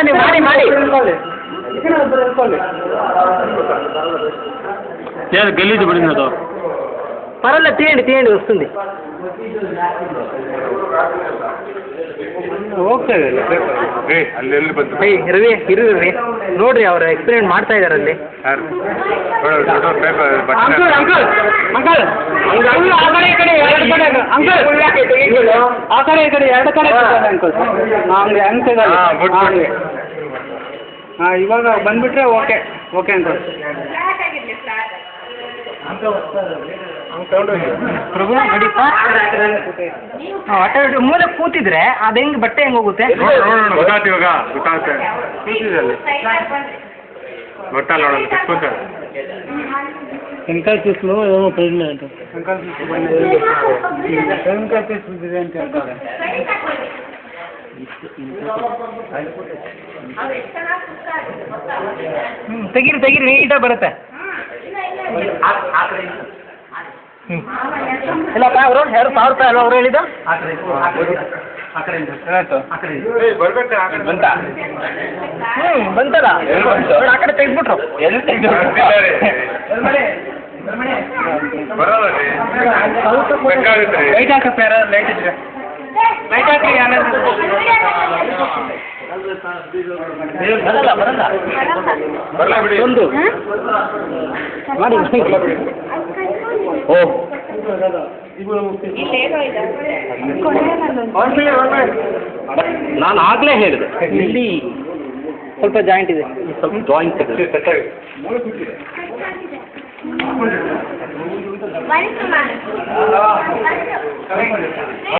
ನೀವು ಮಾಡಿ ಮಾಡಿ గలీజ్ పడింది అదో పర్వాలేదు తీయండి వస్తుంది ರವಿ ಇರ್ರಿ ನೋಡ್ರಿ ಅವ್ರು ಎಕ್ಸ್ಪೆರಿಮೆಂಟ್ ಮಾಡ್ತಾ ಇದಾರೆ ಅಲ್ಲಿ ಆ ಕಡೆ ಈ ಕಡೆ ಎರಡು ಕಡೆ ಅಂಕಲ್ ಹಂಗೆ ಹೆಂಗ್ ಸಿಗಲ್ಲ ಹಾಂ ಇವಾಗ ಬಂದ್ಬಿಟ್ರೆ ಓಕೆ ಅಂಕಲ್ ಪ್ರಭು ನಡೀತಾ ಮೂಲೆ ಕೂತಿದ್ರೆ ಅದು ಹೆಂಗೆ ಬಟ್ಟೆ ಹೆಂಗೆ ಹೋಗುತ್ತೆ వెంకాయ పీస్లో ఏమో పోయింది అంట వెంకాయ పీస్ ಇದೆ ಅಂತ ಹೇಳ್ತಾರೆ ತೆಗೀರಿ ನೀಟಾಗಿ ಬರುತ್ತೆ ಇಲ್ಲಪ್ಪ ಅವರು 2,000 ರೂಪಾಯಿ ಅಲ್ವಾ ಅವರು ಹೇಳಿದ್ದು ಬಂತಲ್ಲ ಆ ಕಡೆ ತೆಗೆದ್ಬಿಟ್ರು ಲೈಟ್ ಹಾಕಪ್ಪ ಯಾರು ಲೈಟ್ ಇದ್ರೆ ಲೈಟ್ ಹಾಕಿ ಬರಲ್ಲ ಒಂದು ಮಾಡಿ ಓ ನಾನು ಆಗಲೇ ಹೇಳಿದೆ ಇಲ್ಲಿ ಸ್ವಲ್ಪ ಜಾಯಿಂಟ್ ಇದೆ ಸ್ವಲ್ಪ ಜಾಯಿಂಟ್ ಇದೆ